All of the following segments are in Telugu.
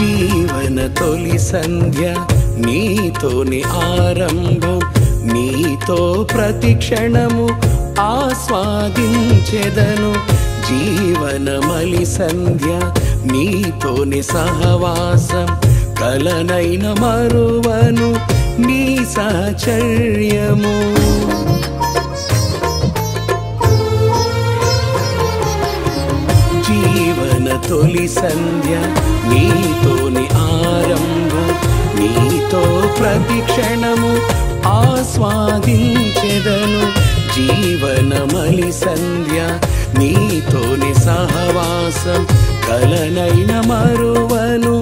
జీవన తొలి సంధ్య నీతోని ఆరంభం, నీతో ప్రతి క్షణము ఆస్వాదించెదను. జీవన మలి సంధ్య నీతోని సహవాసం, కలనైన మరువను నీ సహచర్యము. జీవన తొలి సంధ్య నీతోని ఆరంభం, నీతో ప్రతి క్షణము ఆస్వాదించెదను. జీవన మలి సంధ్య నీతోని సహవాసం, కలనైన మరువను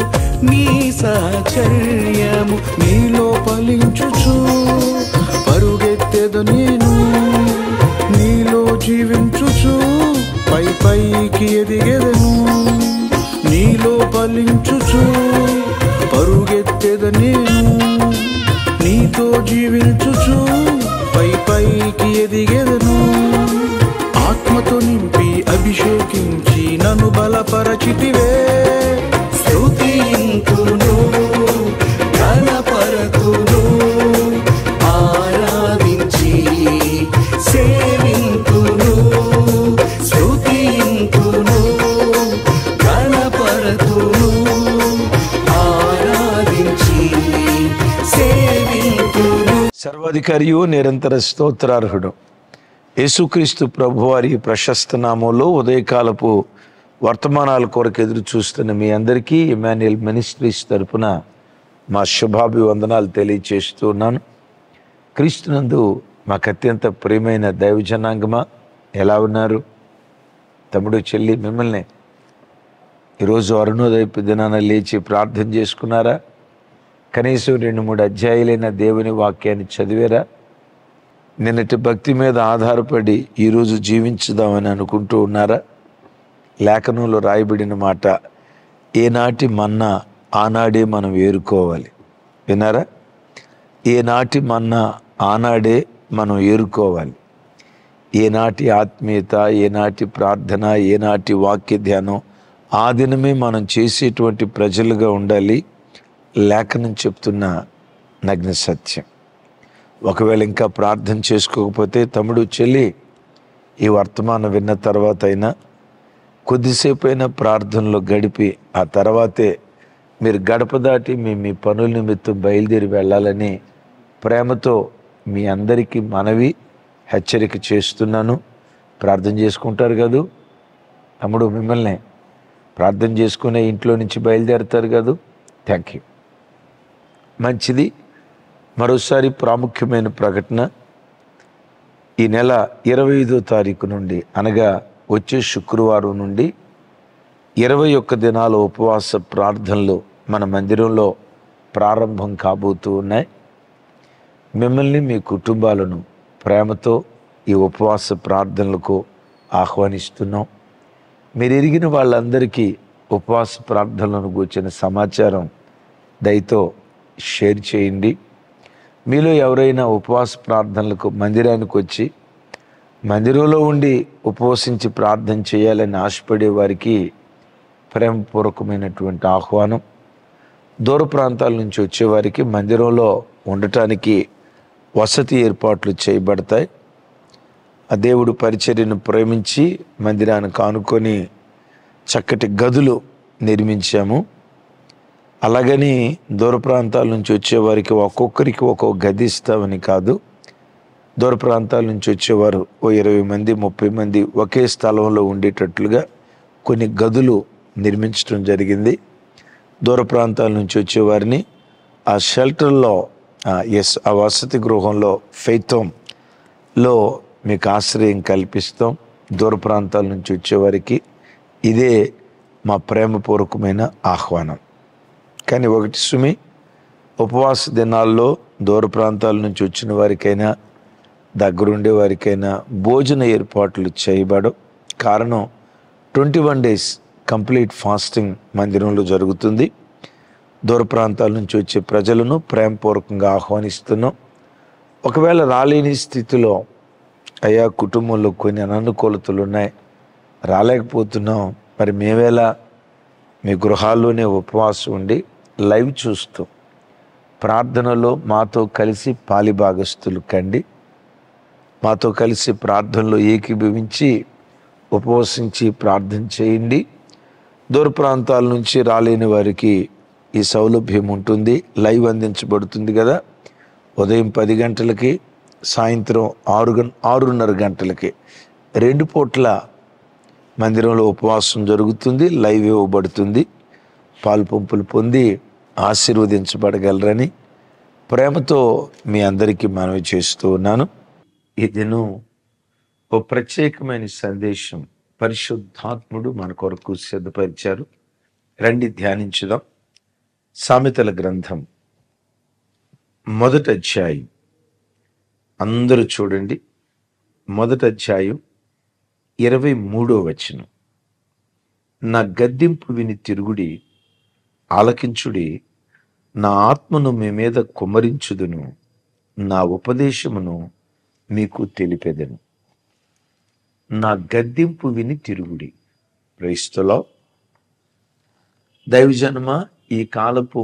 నీ సహచర్యము. నీలో ఫలించుచు పరుగెత్తెద నేను, నీలో జీవించుచు పై పైకి ఎదిగెదను. నీలో ఫలించుచు పరుగెత్తెద నేను, నీతో జీవించుచు పై పైకి ఎదిగెదను. ఆత్మతో నింపి అభిషేకించి నన్ను బలపరచితివే. స్తుతింతును, ఘనపరతును, ఆరాధించి సేవింతును. స్తుతింతును, ఘనపరతును, ఆరాధించి సేవింతును. సర్వాధికారియు నిరంతర స్తోత్రార్హుడు యేసుక్రీస్తు ప్రభువారి ప్రశస్త నామంలో ఉదయకాలపు వర్తమానాల కొరకు ఎదురు చూస్తున్న మీ అందరికీ ఇమాన్యుయల్ మినిస్ట్రీస్ తరపున మా శుభాభివందనాలు తెలియచేస్తున్నాను. క్రీస్తునందు మాకు అత్యంత ప్రియమైన దైవజనాంగమా, ఎలా ఉన్నారు? తమ్ముడు చెల్లి మిమ్మల్ని ఈరోజు అరుణోదయపు దినాన లేచి ప్రార్థన చేసుకున్నారా? కనీసం 2-3 అధ్యాయులైన దేవుని వాక్యాన్ని చదివారా? నిన్నటి భక్తి మీద ఆధారపడి ఈరోజు జీవించుదామని అనుకుంటూ ఉన్నారా? లేఖనంలో రాయబడిన మాట, ఏనాటి మన్నా ఆనాడే మనం ఏరుకోవాలి. విన్నారా? ఏనాటి మన్నా ఆనాడే మనం ఏరుకోవాలి. ఏనాటి ఆత్మీయత, ఏనాటి ప్రార్థన, ఏనాటి వాక్య ధ్యానం ఆ దినమే మనం చేసేటువంటి ప్రజలుగా ఉండాలి. లేఖనం చెప్తున్న నగ్న సత్యం. ఒకవేళ ఇంకా ప్రార్థన చేసుకోకపోతే తమ్ముడు చెల్లి, ఈ వర్తమానం విన్న తర్వాత అయినా కొద్దిసేపు అయినా ప్రార్థనలో గడిపి ఆ తర్వాతే మీరు గడప దాటి మీ పనుల నిమిత్తం బయలుదేరి వెళ్ళాలని ప్రేమతో మీ అందరికీ మనవి, హెచ్చరిక చేస్తున్నాను. ప్రార్థన చేసుకుంటారు కదూ తమ్ముడు, మిమ్మల్ని ప్రార్థన చేసుకునే ఇంట్లో నుంచి బయలుదేరుతారు కదూ. Thank you. మంచిది. మరోసారి ప్రాముఖ్యమైన ప్రకటన. ఈ నెల 25వ తారీఖు నుండి, అనగా వచ్చే శుక్రవారం నుండి 21 దినాల ఉపవాస ప్రార్థనలు మన మందిరంలో ప్రారంభం కాబోతూ ఉన్నాయి. మిమ్మల్ని, మీ కుటుంబాలను ప్రేమతో ఈ ఉపవాస ప్రార్థనలకు ఆహ్వానిస్తున్నాం. మీరు ఎరిగిన వాళ్ళందరికీ ఉపవాస ప్రార్థనలను గూర్చిన సమాచారం దయతో షేర్ చేయండి. మీలో ఎవరైనా ఉపవాస ప్రార్థనలకు మందిరానికి వచ్చి మందిరంలో ఉండి ఉపవసించి ప్రార్థన చేయాలని ఆశపడే వారికి ప్రేమపూర్వకమైనటువంటి ఆహ్వానం. దూర ప్రాంతాల నుంచి వచ్చేవారికి మందిరంలో ఉండటానికి వసతి ఏర్పాట్లు చేయబడతాయి. ఆ దేవుడు పరిచర్యను ప్రేమించి మందిరానికి ఆనుకొని చక్కటి గదులు నిర్మించాము. అలాగని దూర ప్రాంతాల నుంచి వచ్చేవారికి ఒక్కొక్కరికి ఒక్కొక్క గది ఇస్తామని కాదు. దూర ప్రాంతాల నుంచి వచ్చేవారు 20 మంది 30 మంది ఒకే స్థలంలో ఉండేటట్లుగా కొన్ని గదులు నిర్మించడం జరిగింది. దూర ప్రాంతాల నుంచి వచ్చేవారిని ఆ షెల్టర్లో, ఆ వసతి గృహంలో, ఫెయితోమ్లో మీకు ఆశ్రయం కల్పిస్తాం. దూర ప్రాంతాల నుంచి వచ్చేవారికి ఇదే మా ప్రేమపూర్వకమైన ఆహ్వానం. కానీ ఒకటి సుమి, ఉపవాస దినాల్లో దూర ప్రాంతాల నుంచి వచ్చిన వారికైనా దగ్గరుండే వారికైనా భోజన ఏర్పాట్లు చేయబడవు. కారణం 21 days కంప్లీట్ ఫాస్టింగ్ మందిరంలో జరుగుతుంది. దూర ప్రాంతాల నుంచి వచ్చే ప్రజలను ప్రేమపూర్వకంగా ఆహ్వానిస్తున్నాం. ఒకవేళ రాలేని స్థితిలో, అయ్యా కుటుంబంలో కొన్ని అననుకూలతలు ఉన్నాయి, రాలేకపోతున్నాం, మరి మేమేలా మీ గృహాల్లోనే ఉపవాసం ఉండి లైవ్ చూస్తూ ప్రార్థనలో మాతో కలిసి పాలిభాగస్తులు కండి. మాతో కలిసి ప్రార్థనలో ఏకీభవించి ఉపవసించి ప్రార్థన చేయండి. దూర ప్రాంతాల నుంచి రాలేని వారికి ఈ సౌలభ్యం ఉంటుంది. లైవ్ అందించబడుతుంది కదా. ఉదయం 10 గంటలకి, సాయంత్రం 6:30 గంటలకి 2 పూట్ల మందిరంలో ఉపవాసం జరుగుతుంది. లైవ్ ఇవ్వబడుతుంది. పాలు పంపులు పొంది ఆశీర్వదించబడగలరని ప్రేమతో మీ అందరికీ మనవి చేస్తూ ఉన్నాను. ఈ దినం ఓ ప్రత్యేకమైన సందేశం పరిశుద్ధాత్ముడు మన కొరకు సిద్ధపరిచారు. రండి ధ్యానించుదాం. సామెతల గ్రంథం 1వ అధ్యాయం. అందరూ చూడండి. 1వ అధ్యాయం 23వ వచనం. నా గద్దింపు విని తిరుగుడి, ఆలకించుడి, నా ఆత్మను మీ మీద కుమ్మరించుదును, నా ఉపదేశమును మీకు తెలిపెదను. నా గద్దింపు విని తిరుగుడి. క్రైస్తవులో దైవజనమా, ఈ కాలపు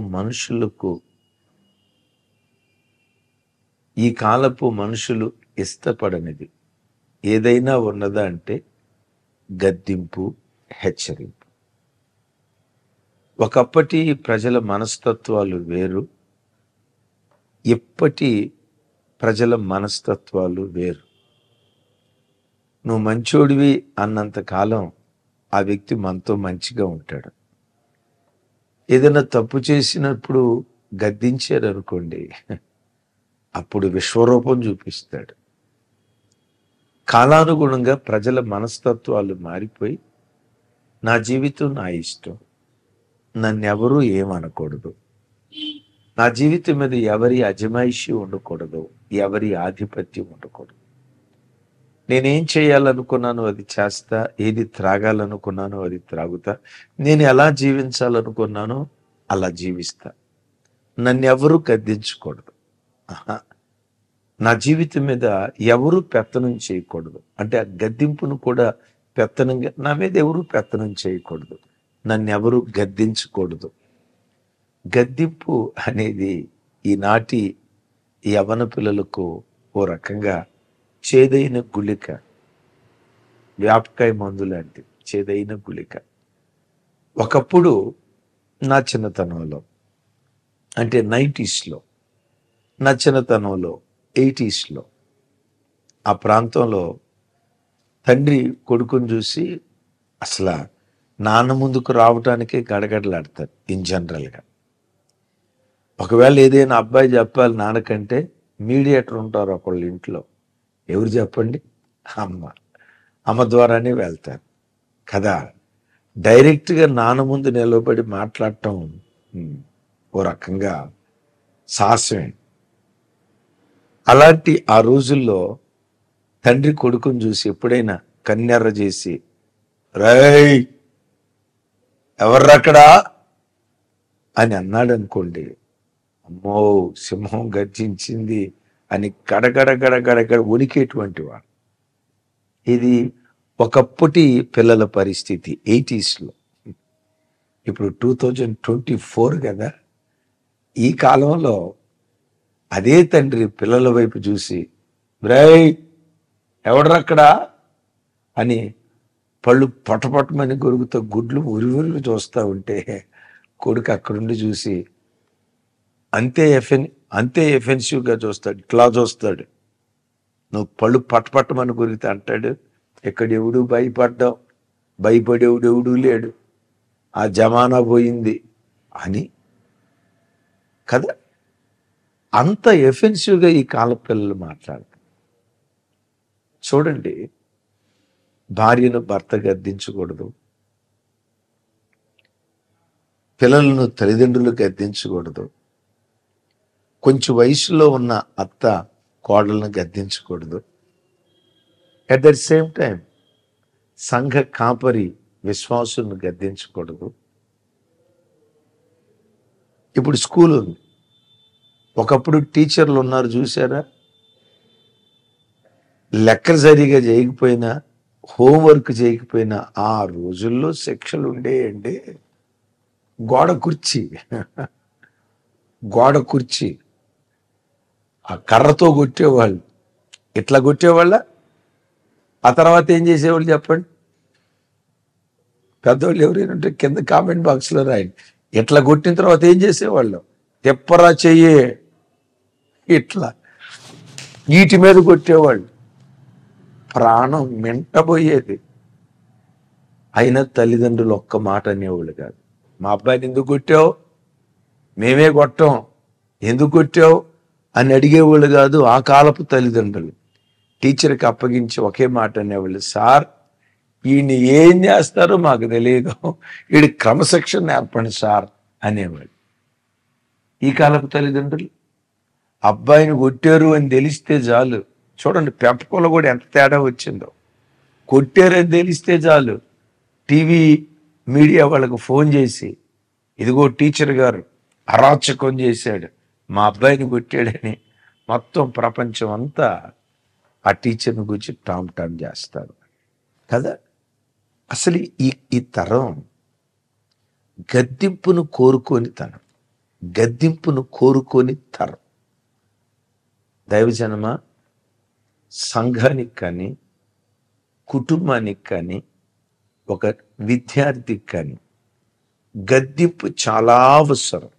మనుషులు ఇష్టపడనిది ఏదైనా ఉన్నదా అంటే గద్దింపు, హెచ్చరింపు. ఒకప్పటి ప్రజల మనస్తత్వాలు వేరు, ఇప్పటి ప్రజల మనస్తత్వాలు వేరు. నువ్వు మంచోడివి అన్నంత కాలం ఆ వ్యక్తి మనతో మంచిగా ఉంటాడు. ఏదైనా తప్పు చేసినప్పుడు గద్దించారు అనుకోండి, అప్పుడు విశ్వరూపం చూపిస్తాడు. కాలానుగుణంగా ప్రజల మనస్తత్వాలు మారిపోయి, నా జీవితం నా ఇష్టం, నన్నెవరూ ఏమనకూడదు, నా జీవితం మీద ఎవరి అజమాయిషి ఉండకూడదు, ఎవరి ఆధిపత్యం ఉండకూడదు, నేనేం చేయాలనుకున్నానో అది చేస్తా, ఏది త్రాగాలనుకున్నానో అది త్రాగుతా, నేను ఎలా జీవించాలనుకున్నానో అలా జీవిస్తా, నన్ను ఎవరు గద్దించకూడదు, నా జీవితం మీద ఎవరు పెత్తనం చేయకూడదు. అంటే ఆ గద్దింపును కూడా పెత్తనంగా, నా మీద ఎవరు పెత్తనం చేయకూడదు, నన్ను ఎవరు గద్దించకూడదు. గద్దింపు అనేది ఈనాటి యవ్వన పిల్లలకు ఓ రకంగా చేదైన గుళిక, వ్యాపకాయ మందు లాంటి చేదైన గుళిక. ఒకప్పుడు నా చిన్నతనంలో, అంటే 90s, నా చిన్నతనంలో 80s, ఆ ప్రాంతంలో తండ్రి కొడుకుని చూసి అసలు నాన్న ముందుకు రావటానికే గడగడలాడతారు ఇన్ జనరల్గా. ఒకవేళ ఏదైనా అబ్బాయి చెప్పాలి నాన్నకంటే, మీడియేటర్ ఉంటారు ఒకళ్ళు ఇంట్లో. ఎవరు చెప్పండి? అమ్మ ద్వారానే వెళ్తారు కదా. డైరెక్ట్గా నాన్న ముందు నిలబడి మాట్లాడటం ఓ రకంగా సాహసమే. అలాంటి ఆ రోజుల్లో తండ్రి కొడుకుని చూసి ఎప్పుడైనా కన్నెర్ర చేసి, రేయ్ ఎవర్రక్కడా అని అన్నాడు అనుకోండి, అమ్మో సింహం గర్జించింది అని గడగడ ఉనికేటువంటి వాడు. ఇది ఒకప్పటి పిల్లల పరిస్థితి 80s. ఇప్పుడు 2024 కదా. ఈ కాలంలో అదే తండ్రి పిల్లల వైపు చూసి, రేయ్ ఎవడరక్కడా అని పళ్ళు పొట్టమని గొరుగుతో గుడ్లు ఉరివురు చూస్తూ ఉంటే, కొడుకు అక్కడుండి చూసి అంతే ఎఫెన్సివ్గా చూస్తాడు. ఇట్లా చూస్తాడు. నువ్వు పళ్ళు పట్టమని గురితే అంటాడు, ఎక్కడెవడు భయపడేవుడెవడూ లేడు, ఆ జమానా పోయింది అని కదా. అంత ఎఫెన్సివ్గా ఈ కాల పిల్లలు మాట్లాడతారు. చూడండి, భార్యను భర్త గద్దించకూడదు, పిల్లలను తల్లిదండ్రులు గద్దించకూడదు, కొంచెం వయసులో ఉన్న అత్త కోడలను గద్దించకూడదు. అట్ ద సేమ్ టైం సంఘ కాపరి విశ్వాసులను గద్దించకూడదు. ఇప్పుడు స్కూల్ ఉంది. ఒకప్పుడు టీచర్లు ఉన్నారు చూసారా, లెక్కలు సరిగా చేయకపోయినా, హోంవర్క్ చేయకపోయినా ఆ రోజుల్లో శిక్షలు ఉండేయండి. గోడ కుర్చీ, గోడ కుర్చీ. ఆ కర్రతో కొట్టేవాళ్ళు. ఇట్లా కొట్టేవాళ్ళ. ఆ తర్వాత ఏం చేసేవాళ్ళు చెప్పండి? పెద్దవాళ్ళు ఎవరైనా ఉంటే కింద కామెంట్ బాక్స్లో రాయండి. ఇట్లా కొట్టిన తర్వాత ఏం చేసేవాళ్ళు? తెప్పరా చెయ్యే, ఇట్లా వీటి మీద కొట్టేవాళ్ళు. ప్రాణం మెంటబోయేది. అయినా తల్లిదండ్రులు ఒక్క మాట అనేవాళ్ళు కాదు. మా అబ్బాయిని ఎందుకు కొట్టావు? మేమే కొట్టాం, ఎందుకు కొట్టావు అని అడిగేవాళ్ళు కాదు ఆ కాలపు తల్లిదండ్రులు. టీచర్కి అప్పగించి ఒకే మాట అనేవాళ్ళు, సార్ ఈయన్ని ఏం చేస్తారో మాకు తెలియదు, వీడి క్రమశిక్షణ నేర్పండి సార్ అనేవాళ్ళు. ఈ కాలపు తల్లిదండ్రులు అబ్బాయిని కొట్టారు అని తెలిస్తే చాలు. చూడండి పెంపకంలో కూడా ఎంత తేడా వచ్చిందో. కొట్టారు అని తెలిస్తే చాలు టీవీ మీడియా వాళ్ళకు ఫోన్ చేసి, ఇదిగో టీచర్ గారు అరాచకం చేశాడు, మా అబ్బాయిని కొట్టాడని మొత్తం ప్రపంచం అంతా ఆ టీచర్ని గురించి టామ్ టామ్ చేస్తారు కదా. అసలు ఈ తరం గద్దింపును కోరుకొని తరం, గద్దింపును కోరుకొని తరం. దైవజనమా, సంఘానికి కానీ కుటుంబానికి కానీ ఒక విద్యార్థికి కానీ గద్దింపు చాలా అవసరం.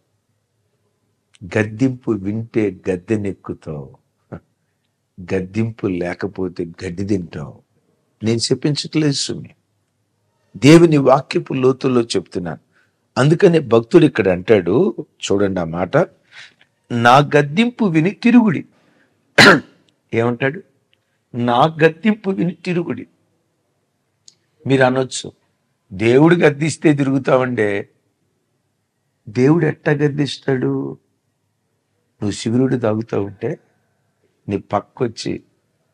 గద్దింపు వింటే గద్దెనెక్కుతావు, గద్దింపు లేకపోతే గడ్డి తింటావు. నేను చెప్పించట్లేదు సుమి, దేవుని వాక్యపు లోతుల్లో చెప్తున్నాను. అందుకనే భక్తుడు ఇక్కడ అంటాడు, చూడండి ఆ మాట, నా గద్దింపు విని తిరుగుడి. ఏమంటాడు? నా గద్దింపు విని తిరుగుడి. మీరు అనొచ్చు, దేవుడు గద్దిస్తే తిరుగుతావండే. దేవుడు ఎట్టా గద్దిస్తాడు? నువ్వు సిగరెట్ తాగుతూ ఉంటే నీ పక్కొచ్చి,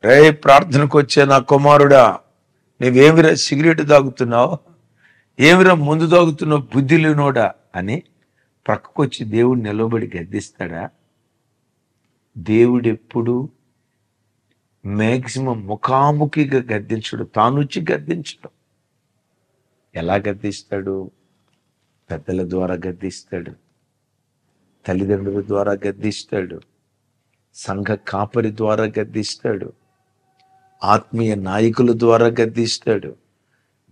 రే ప్రార్థనకు వచ్చే నా కుమారుడా, నువ్వేమిరా సిగరెట్ తాగుతున్నావు, ఏమిరా ముందు తాగుతున్నావు బుద్ధి లేనోడా అని ప్రక్కకొచ్చి దేవుడు నిలబడి గద్దిస్తాడా? దేవుడు ఎప్పుడు మ్యాక్సిమం ముఖాముఖిగా గద్దించడు, తాను వచ్చి గద్దించడు. ఎలా గద్దిస్తాడు? పెద్దల ద్వారా గద్దిస్తాడు, తల్లిదండ్రుల ద్వారా గద్దిస్తాడు, సంఘ కాపరి ద్వారా గద్దిస్తాడు, ఆత్మీయ నాయకుల ద్వారా గద్దిస్తాడు,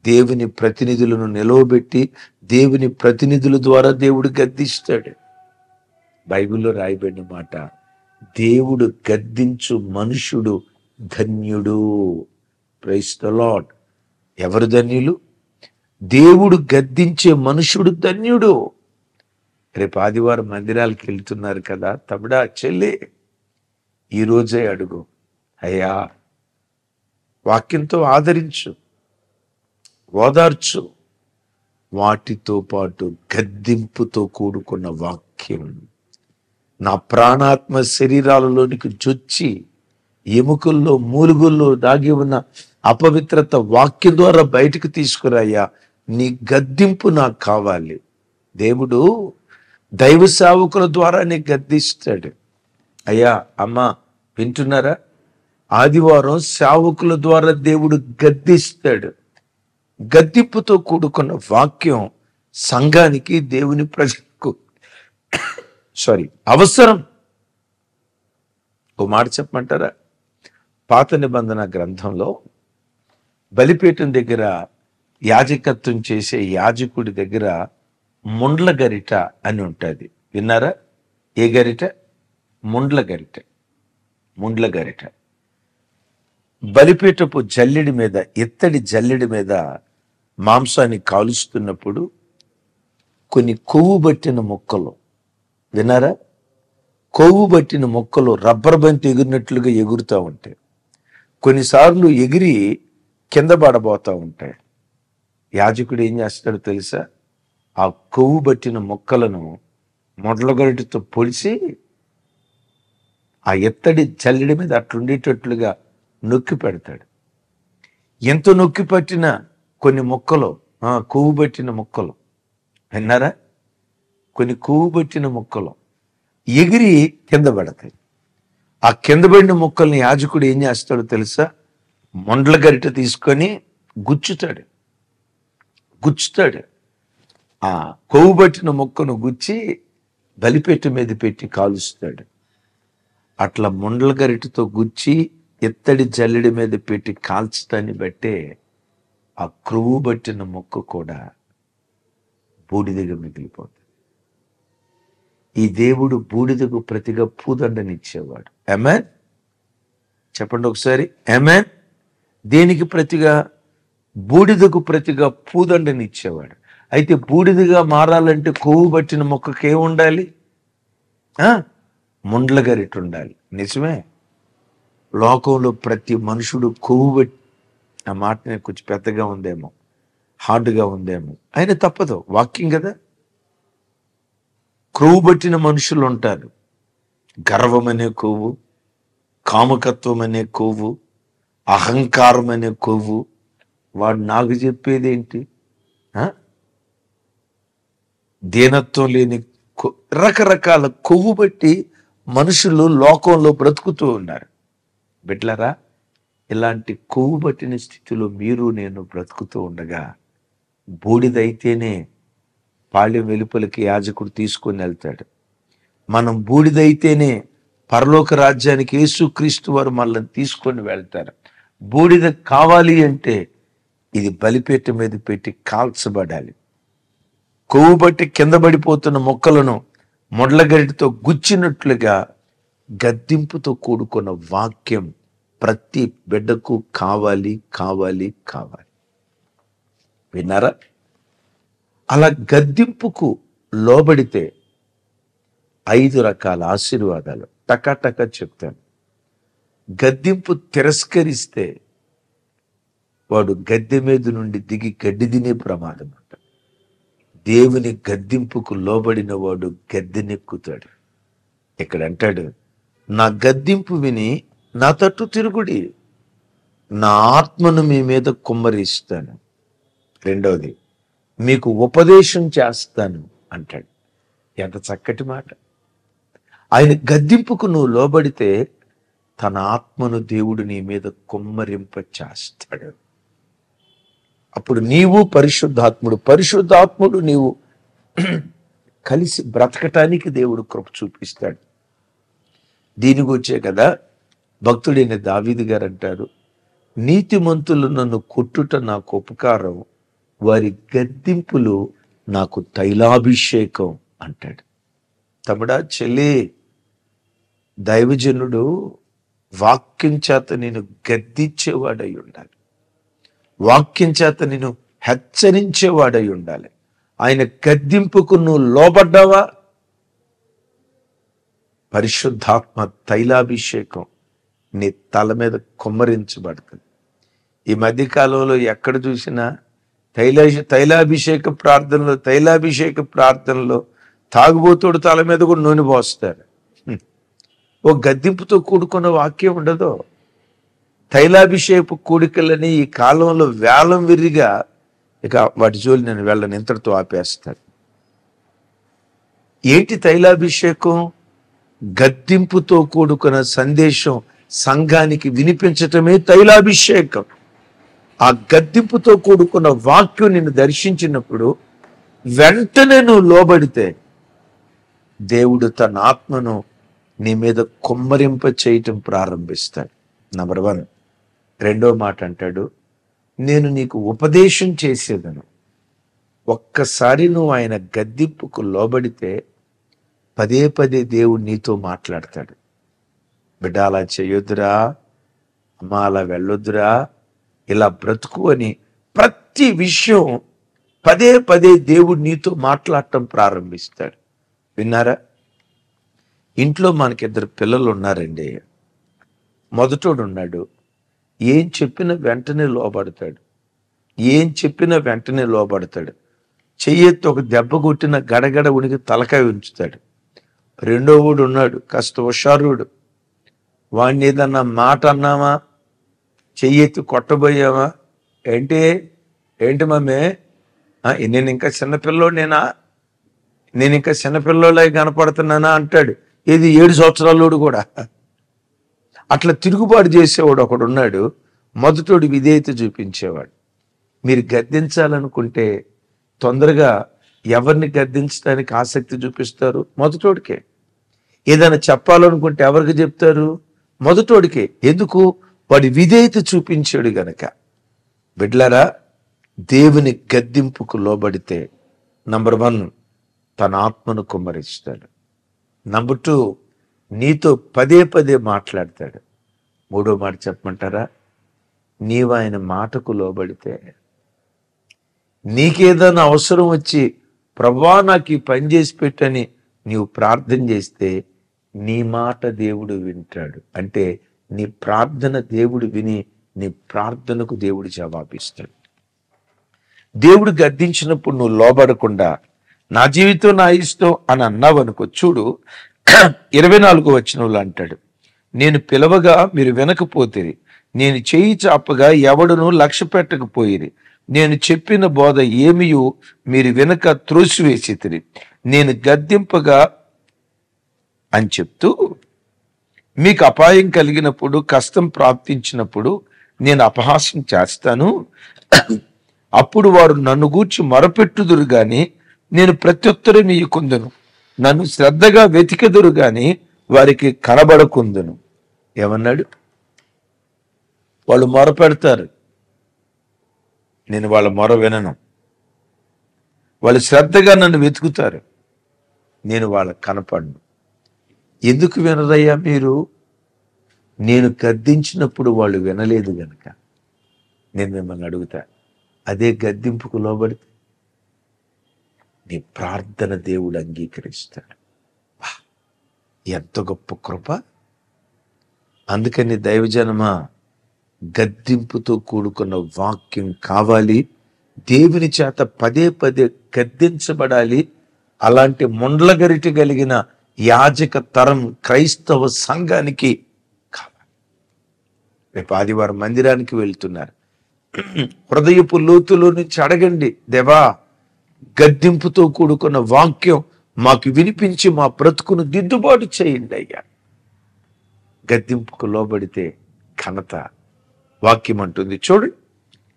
దేవుని ప్రతినిధులను నిలవబెట్టి దేవుని ప్రతినిధుల ద్వారా దేవుడు గద్దిస్తాడు. బైబిల్లో రాయబడిన మాట, దేవుడు గద్దించు మనుషుడు ధన్యుడు. Praise the lord. ఎవరు ధన్యులు? దేవుడు గద్దించే మనుషుడు ధన్యుడు. రేపు ఆదివారం మందిరాలకు వెళ్తున్నారు కదా తమ్ముడా, చెల్లి, ఈరోజే అడుగు, అయ్యా వాక్యంతో ఆదరించు, ఓదార్చు. వాటితో పాటు గద్దింపుతో కూడుకున్న వాక్యం నా ప్రాణాత్మ శరీరాలలోనికి చొచ్చి ఎముకల్లో మూలుగుల్లో దాగి ఉన్న అపవిత్రత వాక్యం ద్వారా బయటకు తీసుకురాయ్యా. నీ గద్దింపు నాకు కావాలి. దేవుడు దైవ సేవకుల ద్వారా నీకు గద్దిస్తాడు. అయ్యా అమ్మా వింటున్నారా? ఆదివారం సేవకుల ద్వారా దేవుడు గద్దిస్తాడు. గద్దింపుతో కూడుకున్న వాక్యం సంఘానికి, దేవుని ప్రజలకు అవసరం. ఓ మాట చెప్పమంటారా? పాత నిబంధన గ్రంథంలో బలిపీఠం దగ్గర యాజకత్వం చేసే యాజకుడి దగ్గర ముండ్ల గరిట అని ఉంటుంది. విన్నారా? ఏ గరిట? ముండ్ల గరిట. ముండ్ల గరిట బలిపీఠపు జల్లెడి మీద, ఇత్తడి జల్లెడి మీద మాంసాన్ని కాలుస్తున్నప్పుడు కొన్ని కొవ్వు పట్టిన ముక్కలు, విన్నారా? కొవ్వు పట్టిన ముక్కలు రబ్బర్ బంతి ఎగిరినట్లుగా ఎగురుతూ ఉంటాయి. కొన్నిసార్లు ఎగిరి కింద పడబోతూ ఉంటాయి. యాజకుడు ఏం చేస్తాడో తెలుసా? ఆ కొవ్వు పట్టిన ముక్కలను మొదలగొరటితో పొడిచి ఆ ఎత్తడి చల్లడి మీద అట్లుండేటట్లుగా నొక్కి పెడతాడు. ఎంత నొక్కి పట్టిన కొన్ని ముక్కలు, కొవ్వు పట్టిన ముక్కలు, విన్నారా? కొన్ని కొవ్వు పట్టిన ముక్కలు ఎగిరి కింద పడతాయి. ఆ కింద పడిన ముక్కల్ని యాజకుడు ఏం చేస్తాడో తెలుసా? మొండ్ల గరిట తీసుకొని గుచ్చుతాడు. ఆ కొవ్వు పట్టిన మొక్కను గుచ్చి బలిపెట్టు మీద పెట్టి కాలుస్తాడు. అట్లా ముండ్ల గరిటితో గుచ్చి ఎత్తడి జల్లెడి మీద పెట్టి కాల్చడాన్ని బట్టే ఆ క్రొవ్వు పట్టిన మొక్క కూడా బూడిదగా మిగిలిపోతుంది. ఈ దేవుడు బూడిదకు ప్రతిగా పూదండనిచ్చేవాడు. ఆమేన్ చెప్పండి ఒకసారి, ఆమేన్. దేనికి ప్రతిగా? బూడిదకు ప్రతిగా పూదండనిచ్చేవాడు. అయితే బూడిదగా మారాలంటే కొవ్వు పట్టిన మొక్కకి ఏం ఉండాలి? ముండ్ల గరిట ఉండాలి. నిజమే, లోకంలో ప్రతి మనుషుడు కొవ్వు పట్టి, ఆ మాట కొంచెం పెద్దగా ఉందేమో, హార్డ్గా ఉందేమో, అయినా తప్పదు, వాక్యం కదా. క్రొవ్వు పట్టిన మనుషులు ఉంటారు. గర్వం అనే కొవ్వు, కామకత్వం అనే కొవ్వు, అహంకారం అనే కొవ్వు. వాడు నాకు చెప్పేది ఏంటి? దీనత్వం లేని రకరకాల కొవ్వు బట్టి మనుషులు లోకంలో బ్రతుకుతూ ఉన్నారు. బిడ్డలారా, ఇలాంటి కొవ్వు పట్టిన స్థితిలో మీరు నేను బ్రతుకుతూ ఉండగా బూడిదైతేనే పాళ్యం వెలుపలికి యాజకుడు తీసుకొని వెళ్తాడు. మనం బూడిదైతేనే పరలోక రాజ్యానికి యేసుక్రీస్తు వారు మనల్ని తీసుకొని వెళ్తారు. బూడిద కావాలి అంటే ఇది బలిపేట మీద పెట్టి కాల్చబడాలి. కొవ్వు బట్టి కింద పడిపోతున్న మొక్కలను మొడ్లగరిటితో గుచ్చినట్లుగా గద్దింపుతో కూడుకున్న వాక్యం ప్రతి బిడ్డకు కావాలి, కావాలి, కావాలి. విన్నారా? అలా గద్దింపుకు లోబడితే 5 రకాల ఆశీర్వాదాలు టకాటకా చెప్తాను. గద్దింపు తిరస్కరిస్తే వాడు గద్దె మీద నుండి దిగి గడ్డి తినే ప్రమాదం అంట. దేవుని గద్దింపుకు లోబడిన వాడు గద్దెనెక్కుతాడు. ఇక్కడ అంటాడు, నా గద్దింపు విని నా తట్టు తిరుగుడి, నా ఆత్మను మీ మీద కుమ్మరిస్తాను. రెండవది, మీకు ఉపదేశం చేస్తాను అంటాడు. ఎంత చక్కటి మాట! ఆయన గద్దింపుకు నువ్వు లోబడితే తన ఆత్మను దేవుడు నీ మీద కుమ్మరింప చేస్తాడు. అప్పుడు నీవు పరిశుద్ధాత్ముడు నీవు కలిసి బ్రతకటానికి దేవుడు కృప చూపిస్తాడు. దీని గురించే కదా భక్తుడైన దావీదు గారు అంటారు, నీతిమంతులు నన్ను కొట్టుట నాకు ఉపకారం, వారి గద్దింపులు నాకు తైలాభిషేకం అంటాడు. తమ్ముడా, చెల్లి, దైవజనుడు వాక్యం చేత నేను గద్దించేవాడై ఉండాలి. వాక్యం చేత నేను హెచ్చరించేవాడై ఉండాలి. ఆయన గద్దింపుకు నువ్వు లోబడ్డావా? పరిశుద్ధాత్మ తైలాభిషేకం నీ తల మీద కుమ్మరించబడుతుంది. ఈ మధ్యకాలంలో ఎక్కడ చూసినా తైలాభిషేక ప్రార్థనలో తాగుబోతుడు తల మీద కూడా నూనె పోస్తారు. ఓ గద్దింపుతో కూడుకున్న వాక్యం ఉండదు. తైలాభిషేక కూడికలని ఈ కాలంలో వేలం విరిగా, ఇక వాటి జోలి నేను వెళ్ళను, ఇంతటితో ఆపేస్తాను. ఏంటి తైలాభిషేకం? గద్దింపుతో కూడుకున్న సందేశం సంఘానికి వినిపించటమే తైలాభిషేకం. ఆ గద్దింపుతో కూడుకున్న వాక్యం నిన్ను దర్శించినప్పుడు వెంటనే నువ్వు లోబడితే దేవుడు తన ఆత్మను నీ మీద కుమ్మరింప చేయటం ప్రారంభిస్తాడు. నంబర్ 1. రెండో మాట అంటాడు, నేను నీకు ఉపదేశం చేసేదను. ఒక్కసారి నువ్వు ఆయన గద్దింపుకు లోబడితే పదే పదే దేవుడు నీతో మాట్లాడతాడు. బిడ్డ, అలా చేయొద్దురా, అమ్మ అలా వెళ్ళొద్దురా, ఇలా బ్రతుకు అని ప్రతి విషయం పదే పదే దేవుడు నీతో మాట్లాడటం ప్రారంభిస్తాడు. విన్నారా? ఇంట్లో మనకి 2 పిల్లలు ఉన్నారండి. మొదటోడు ఉన్నాడు, ఏం చెప్పినా వెంటనే లోబడతాడు. చెయ్యెత్తి ఒక దెబ్బ కొట్టిన గడగడ ఉనికి తలకాయ ఉంచుతాడు. రెండో వాడు ఉన్నాడు, కాస్త హుషారుడు. వాడిని ఏదన్నా మాట అన్నామా, చెయ్యెత్తి కొట్టబోయామా, ఏంటి మమ్మీ, నేను ఇంకా చిన్నపిల్లోళ్ళ కనపడుతున్నానా అంటాడు. ఏది 7 సంవత్సరాలోడు కూడా. అట్లా తిరుగుబాటు చేసేవాడు ఒకడు ఉన్నాడు. మొదటోడు విధేయత చూపించేవాడు. మీరు గద్దించాలనుకుంటే తొందరగా ఎవరిని గద్దించడానికి ఆసక్తి చూపిస్తారు? మొదటోడికే. ఏదైనా చెప్పాలనుకుంటే ఎవరికి చెప్తారు? మొదటోడికే. ఎందుకు? వాడి విధేయత చూపించాడు గనక. బిడ్లారా, దేవుని గద్దింపుకు లోబడితే నంబర్ 1 తన ఆత్మను కుమ్మరిస్తాడు. నంబర్ 2 నీతో పదే పదే మాట్లాడతాడు. మూడో మాట చెప్పమంటారా? నీవు ఆయన మాటకు లోబడితే, నీకేదైనా అవసరం వచ్చి ప్రభువా నాకు ఈ పని చేసి పెట్టని నీవు ప్రార్థన చేస్తే నీ మాట దేవుడు వింటాడు. అంటే నీ ప్రార్థన దేవుడు విని నీ ప్రార్థనకు దేవుడు జవాబిస్తాడు. దేవుడు గద్దించినప్పుడు నువ్వు లోబడకుండా నా జీవితం నా ఇష్టం అని అన్నావు అనుకో, చూడు 24వ వచనంలో అంటాడు, నేను పిలవగా మీరు వినకపోతిరి, నేను చేయి చాపగా ఎవడును లక్ష్య పెట్టకపోయిరి, నేను చెప్పిన బోధ ఏమియు మీరు వినక త్రోసివేసితిరి, నేను గద్దింపగా అని చెప్తూ మీకు అపాయం కలిగినప్పుడు కష్టం ప్రాప్తించినప్పుడు నేను అపహాస్యం చేస్తాను. అప్పుడు వారు నన్ను గూర్చి మొరపెట్టుదురు గాని నేను ప్రత్యుత్తరం ఇయ్యకుందును, నన్ను శ్రద్ధగా వెతికెదురు గాని వారికి కనబడకుందును. ఏమన్నాడు? వాళ్ళు మొరపెడతారు, నేను వాళ్ళ మొర వినను. వాళ్ళు శ్రద్ధగా నన్ను వెతుకుతారు, నేను వాళ్ళకి కనపడను. ఎందుకు వినరయ్యా మీరు? నేను గద్దించినప్పుడు వాళ్ళు వినలేదు గనక. నేను మిమ్మల్ని అడుగుతా, అదే గద్దింపుకు లోబడితే నీ ప్రార్థన దేవుడు అంగీకరిస్తాడు. ఎంత గొప్ప కృప! అందుకని దైవజనమా, గద్దింపుతో కూడుకున్న వాక్యం కావాలి. దేవుని చేత పదే పదే గద్దించబడాలి. అలాంటి ముండ్లగరిటి కలిగిన యాజక తరం క్రైస్తవ సంఘానికి కావాలి. రేపు ఆదివారం మందిరానికి వెళ్తున్నారు. హృదయపు లోతులో నుంచి అడగండి, దేవా గద్దింపుతో కూడుకున్న వాక్యం మాకు వినిపించి మా బ్రతుకును దిద్దుబాటు చేయండి అయ్యా. గద్దింపుకు లోబడితే ఘనత. వాక్యం అంటుంది చూడండి,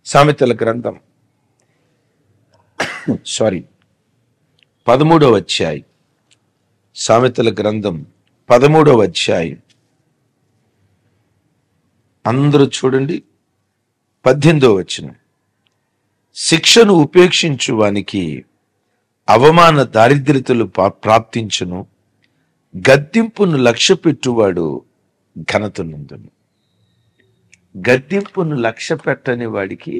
సామెతల గ్రంథం 13వ అధ్యాయం, సామెతల గ్రంథం 13వ అధ్యాయం, అందరూ చూడండి 18వ వచనం. శిక్షను ఉపేక్షించు వానికి అవమాన దారిద్ర్యతలు ప్రాప్తించును, గద్దింపును లక్ష్య పెట్టువాడు ఘనత నొందును. గద్దింపును లక్ష్య పెట్టని వాడికి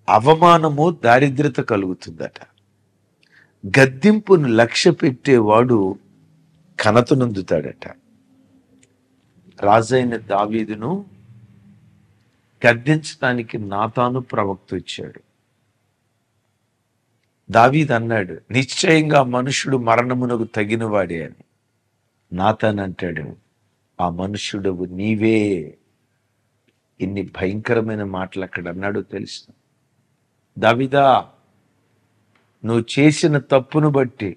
అవమానము దారిద్ర్యత కలుగుతుందట. గద్దింపును లక్ష్య పెట్టేవాడు ఘనత నొందుతాడట. రాజైన దావీదును గద్దించడానికి నాతాను ప్రవక్త వచ్చాడు. దావీదు అన్నాడు, నిశ్చయంగా మనుషుడు మరణమునకు తగిన వాడే అని. నాతాను అంటాడు, ఆ మనుష్యుడు నీవే. ఇన్ని భయంకరమైన మాటలు అక్కడ అన్నాడో తెలుసు. దావీదా, నువ్వు చేసిన తప్పును బట్టి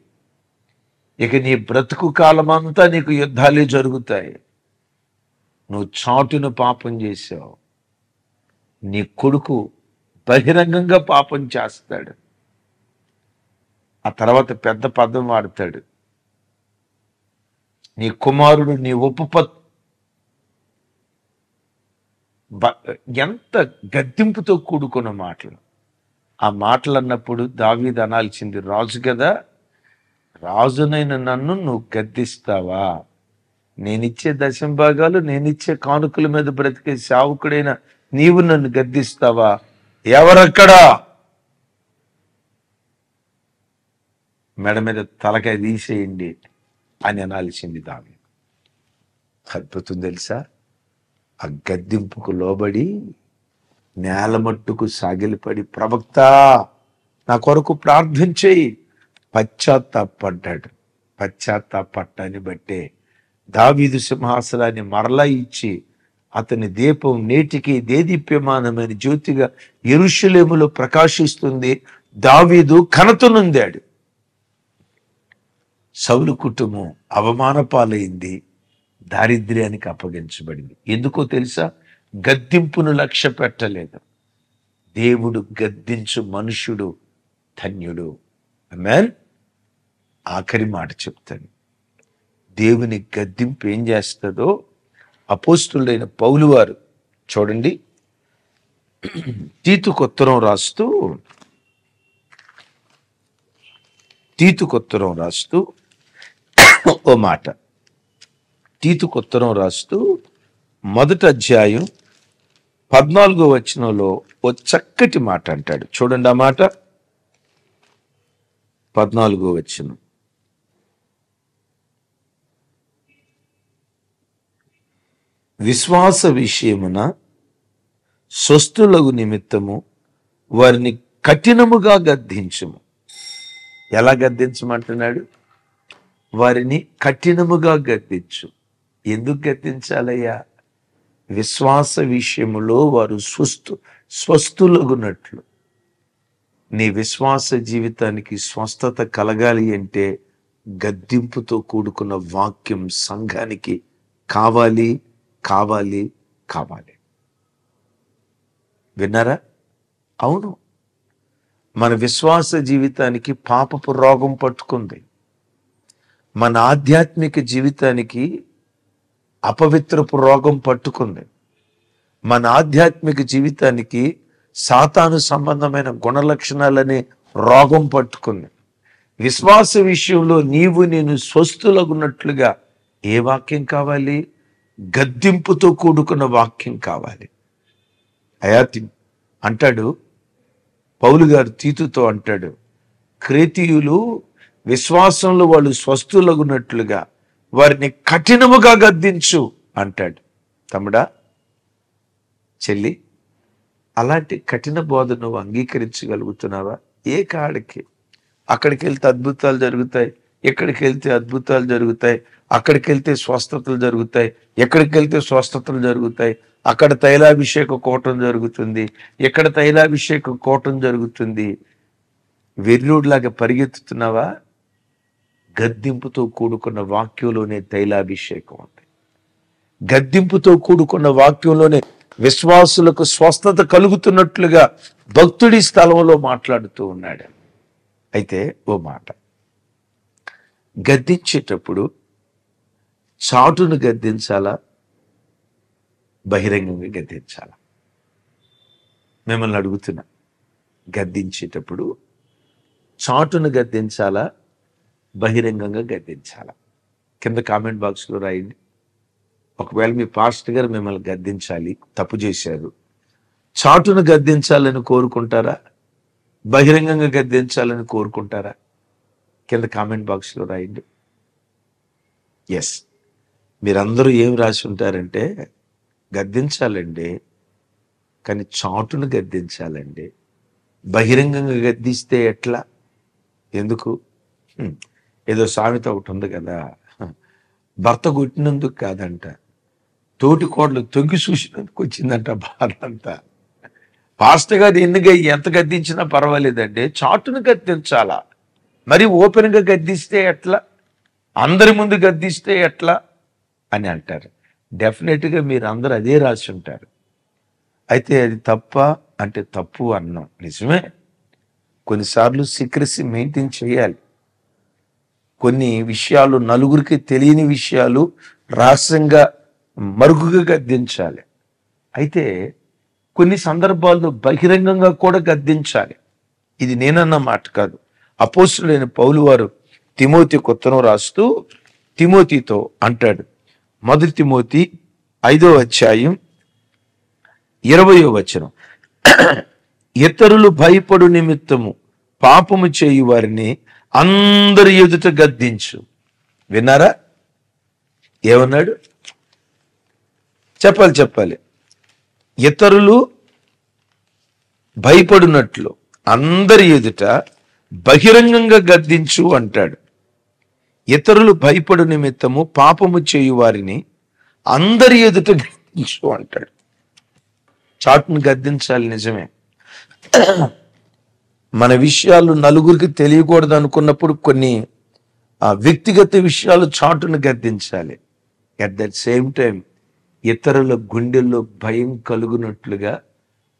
ఇక నీ బ్రతుకు కాలమంతా నీకు యుద్ధాలే జరుగుతాయి. నువ్వు చాటును పాపం చేసావు, నీ కొడుకు బహిరంగంగా పాపం చేస్తాడు. ఆ తర్వాత పెద్ద పదం వాడతాడు, నీ కుమారుడు నీ ఎంత గద్దింపుతో కూడుకున్న మాటలు. ఆ మాటలు అన్నప్పుడు దావీదు అనాల్సింది, రాజు కదా, రాజునైన నన్ను నువ్వు గద్దిస్తావా? నేనిచ్చే దశంభాగాలు, నేనిచ్చే కానుకల మీద బ్రతికే సేవకుడైన నీవు నన్ను గద్దిస్తావా? ఎవరక్కడా? మెడ మీద తలకాయ తీసేయండి అని అనాల్సింది దావీదు. అద్భుతం తెలుసా? ఆ గద్దింపుకు లోబడి నేలమట్టుకు సాగిలిపడి, ప్రవక్త నా కొరకు ప్రార్థన చేయి, పశ్చాత్తాపడ్డాడు. పశ్చాత్తాపట్టాన్ని బట్టే దావీదు సింహాసనాన్ని మరలా ఇచ్చి అతని దీపం నేటికి దేదీప్యమానమైన జ్యోతిగా యెరూషలేములో ప్రకాశిస్తుంది. దావీదు ఘనత నొందాడు. సౌలు కుటుంబం అవమాన పాలైంది, దారిద్ర్యానికి అప్పగించబడింది. ఎందుకో తెలుసా? గద్దింపును లక్ష్య పెట్టలేదు. దేవుడు గద్దించు మనుష్యుడు ధన్యుడు. ఆమేన్. ఆఖరి మాట చెప్తాను. దేవుని గద్దింపు ఏం చేస్తుందో అపోస్తులుడైన పౌలు వారు చూడండి, తీతుకొత్తరం రాస్తూ ఓ మాట, తీతుకొత్తరం రాస్తూ 1వ అధ్యాయం 14వ వచనంలో ఓ చక్కటి మాట అంటాడు. చూడండి ఆ మాట, 14వ వచనం. విశ్వాస విషయమున స్వస్థులగు నిమిత్తము వారిని కఠినముగా గద్దించుము. ఎలా గద్దించమంటున్నాడు? వారిని కఠినముగా గద్దించు. ఎందుకు గద్దించాలయ్యా? విశ్వాస విషయములో వారు స్వస్థులగునట్లు. నీ విశ్వాస జీవితానికి స్వస్థత కలగాలి అంటే గద్దింపుతో కూడుకున్న వాక్యం సంఘానికి కావాలి. విన్నారా? అవును, మన విశ్వాస జీవితానికి పాపపు రోగం పట్టుకుంది. మన ఆధ్యాత్మిక జీవితానికి అపవిత్రపు రోగం పట్టుకుంది. మన ఆధ్యాత్మిక జీవితానికి సాతాను సంబంధమైన గుణలక్షణాలనే రోగం పట్టుకుంది. విశ్వాస విషయంలో నేను స్వస్థులగున్నట్లుగా ఏ వాక్యం కావాలి? గద్దింపుతో కూడుకున్న వాక్యం కావాలి. అంటాడు పౌలు గారు తీతుతో అంటాడు, క్రేతీయులు విశ్వాసంలో వాళ్ళు స్వస్థులగున్నట్లుగా వారిని కఠినముగా గద్దించు అంటాడు. తమ్ముడా, చెల్లి, అలాంటి కఠిన బోధ నువ్వు అంగీకరించగలుగుతున్నావా? ఏ కాడికి? అక్కడికి వెళ్తే అద్భుతాలు జరుగుతాయి, ఎక్కడికి వెళ్తే అద్భుతాలు జరుగుతాయి, అక్కడికి వెళ్తే స్వస్థతలు జరుగుతాయి, ఎక్కడికి వెళ్తే స్వస్థతలు జరుగుతాయి, అక్కడ తైలాభిషేక కూటం జరుగుతుంది, ఎక్కడ తైలాభిషేక కూటం జరుగుతుంది. వెర్రుడిలాగా పరిగెత్తుతున్నావా? గద్దింపుతో కూడుకున్న వాక్యంలోనే తైలాభిషేకం ఉంది. గద్దింపుతో కూడుకున్న వాక్యంలోనే విశ్వాసులకు స్వస్థత కలుగుతున్నట్లుగా భక్తుడి స్థలంలో మాట్లాడుతూ ఉన్నాడు. అయితే ఓ మాట, గద్దించేటప్పుడు చాటును గద్దించాలా, బహిరంగంగా గద్దించాలా? మిమ్మల్ని అడుగుతున్నా, గద్దించేటప్పుడు చాటును గద్దించాలా, బహిరంగంగా గద్దించాలా? కింద కామెంట్ బాక్స్లో రాయండి. ఒకవేళ మీ పాస్టర్ గారు మిమ్మల్ని గద్దించాలి, తప్పు చేశారు, చాటును గద్దించాలని కోరుకుంటారా, బహిరంగంగా గద్దించాలని కోరుకుంటారా? కింద కామెంట్ బాక్స్లో రాయండి. ఎస్, మీరందరూ ఏం రాసి ఉంటారంటే, గద్దించాలండి, కానీ చాటును గద్దించాలండి. బహిరంగంగా గద్దిస్తే ఎట్లా? ఎందుకు? ఏదో సామెత ఒకటి ఉంది కదా, భర్త కొట్టినందుకు కాదంట, తోటి కోడలు తొంగి చూసినందుకు వచ్చిందంట బాధ అంతా. పాస్టర్ గారు ఎంత గద్దించినా పర్వాలేదండి, చాటును గద్దించాలా. మరి ఓపెన్గా గద్దిస్తే ఎట్లా, అందరి ముందు గద్దిస్తే ఎట్లా అని అంటారు. డెఫినెట్గా మీరు అందరూ అదే రాసి ఉంటారు. అయితే అది తప్ప అంటే తప్పు అన్నాం, నిజమే. కొన్నిసార్లు సీక్రెసీ మెయింటైన్ చేయాలి. కొన్ని విషయాలు, నలుగురికి తెలియని విషయాలు రహస్యంగా మరుగుగా గద్దించాలి. అయితే కొన్ని సందర్భాల్లో బహిరంగంగా కూడా గద్దించాలి. ఇది నేనన్న మాట కాదు. అపోస్తులైన పౌలు వారు తిమోతికి ఉత్తరం రాస్తూ తిమోతితో అంటాడు, 1 తిమోతి 5వ అధ్యాయం 20వ వచనం, ఇతరులు భయపడు నిమిత్తము పాపము చేయు వారిని అందరి ఎదుట గద్దించు. విన్నారా? ఏమన్నాడు? చెప్పాలి. ఇతరులు భయపడినట్లు అందరి ఎదుట బహిరంగంగా గద్దించు అంటాడు. ఇతరులు భయపడు నిమిత్తము పాపము చేయు వారిని అందరి ఎదుట గద్దించు అంటాడు. చాటును గద్దించాలి, నిజమే. మన విషయాలు నలుగురికి తెలియకూడదు అనుకున్నప్పుడు కొన్ని వ్యక్తిగత విషయాలు చాటును గద్దించాలి. అట్ దట్ సేమ్ టైం ఇతరుల గుండెల్లో భయం కలుగునట్లుగా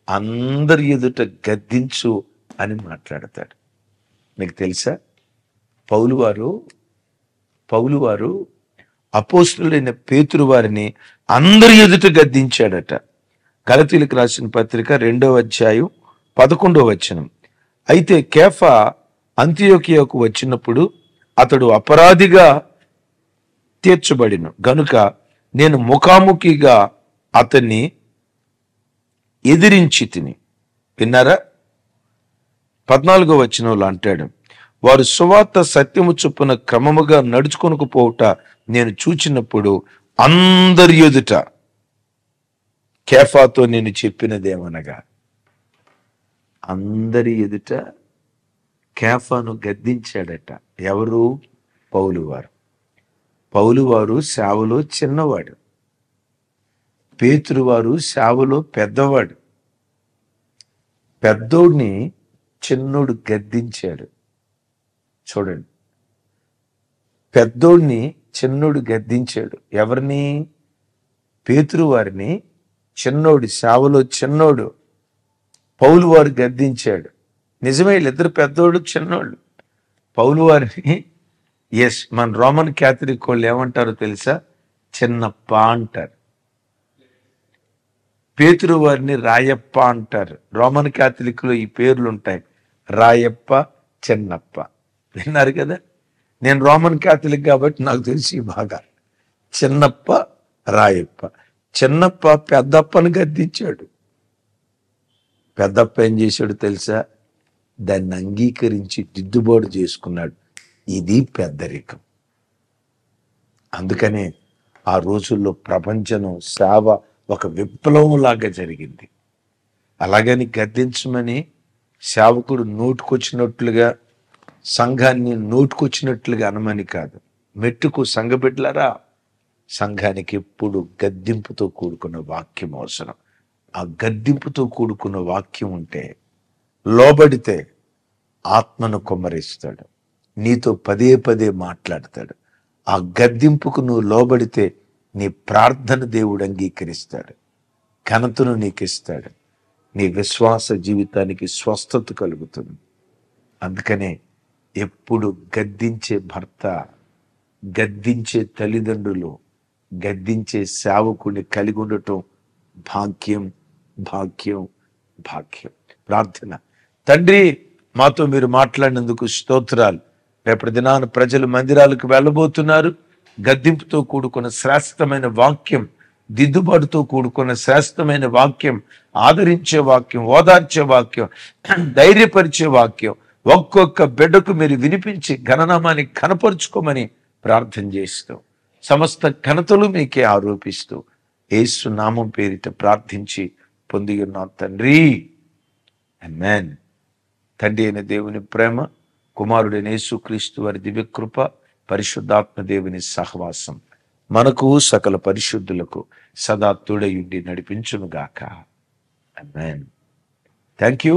అందరి ఎదుట గద్దించు అని మాట్లాడతాడు. మీకు తెలుసా? పౌలు వారు అపోస్తులైన పేతురు వారిని అందరి ఎదుట గద్దించాడట. గలతీయులకు రాసిన పత్రిక 2వ అధ్యాయం 11వ వచనం. అయితే కేఫా అంతియోకియాకు వచ్చినప్పుడు అతడు అపరాధిగా తీర్చబడిను గనుక నేను ముఖాముఖిగా అతన్ని ఎదిరించి తిని. విన్నారా? 14వ వచనంలో అంటాడు, వారు సువార్త సత్యము చొప్పున క్రమముగా నడుచుకొనుకు పోవుట నేను చూచినప్పుడు అందరి ఎదుట కేఫాతో నేను చెప్పినదేమనగా, అందరి ఎదుట కేఫాను గద్దించాడట. ఎవరు? పౌలు వారు సేవలో చిన్నవాడు, పేతురు వారు సేవలో పెద్దవాడు. పెద్దోడిని చిన్నోడు గద్దించాడు. చూడండి, పెద్దోడిని చిన్నోడు గద్దించాడు. ఎవరిని? పేతురు వారిని చిన్నోడు, సేవలో చిన్నోడు పౌలు వారు గద్దించాడు. నిజమే, వీళ్ళిద్దరు పెద్దోడు చిన్నోళ్ళు. పౌలు వారిని మన రోమన్ క్యాథలిక్ వాళ్ళు ఏమంటారో తెలుసా? చిన్నప్ప అంటారు. పేతురు వారిని రాయప్ప అంటారు. రోమన్ క్యాథలిక్లో ఈ పేర్లు ఉంటాయి, రాయప్ప, చిన్నప్ప. విన్నారు కదా? నేను రోమన్ క్యాథలిక్ కాబట్టి నాకు తెలిసి బాగా. చిన్నప్ప, రాయప్ప. చిన్నప్ప పెద్దప్పని గద్దించాడు. పెద్దప్ప ఏం చేశాడు తెలుసా? దాన్ని అంగీకరించి దిద్దుబాటు చేసుకున్నాడు. ఇది పెద్దరికం. అందుకనే ఆ రోజుల్లో ప్రపంచం సేవ ఒక విప్లవంలాగా జరిగింది. అలాగని గద్దించమని సేవకుడు నోటుకొచ్చినట్లుగా, సంఘాన్ని నోటుకొచ్చినట్లుగా అనమని కాదు. మెట్టుకు సంఘబిడ్డలారా, సంఘానికి ఎప్పుడు గద్దింపుతో కూడుకున్న వాక్యం అవసరం. ఆ గద్దింపుతో కూడుకున్న వాక్యం ఉంటే, లోబడితే ఆత్మను కుమ్మరిస్తాడు, నీతో పదే పదే మాట్లాడతాడు. ఆ గద్దింపుకు నువ్వు లోబడితే నీ ప్రార్థన దేవుడు అంగీకరిస్తాడు, ఘనతను నీకు ఇస్తాడు, నీ విశ్వాస జీవితానికి స్వస్థత కలుగుతుంది. అందుకనే ఎప్పుడు గద్దించే భర్త, గద్దించే తల్లిదండ్రులు, గద్దించే సేవకుని కలిగి ఉండటం భాగ్యం, భాగ్యం, భాగ్యం. ప్రార్థన. తండ్రి, మాతో మీరు మాట్లాడినందుకు స్తోత్రాలు. రేపటి దినాన ప్రజలు మందిరాలకు వెళ్ళబోతున్నారు. గద్దింపుతో కూడుకున్న శ్రేష్టమైన వాక్యం, దిద్దుబాటుతో కూడుకున్న శ్రేష్టమైన వాక్యం, ఆదరించే వాక్యం, ఓదార్చే వాక్యం, ధైర్యపరిచే వాక్యం ఒక్కొక్క బిడ్డకు మీరు వినిపించి ఘననామాన్ని కనపరుచుకోమని ప్రార్థన చేస్తూ, సమస్త ఘనతలు మీకే ఆరోపిస్తూ యేసు నామం పేరిట ప్రార్థించి పొంది ఉన్నాం తండ్రి. ఆమేన్. తండ్రి అయిన దేవుని ప్రేమ, కుమారుడైన యేసుక్రీస్తు వారి దివ్యకృప, పరిశుద్ధాత్మ దేవుని సహవాసం మనకు సకల పరిశుద్ధులకు సదా తోడయుండి నడిపించునుగాక. ఆమేన్. Thank you.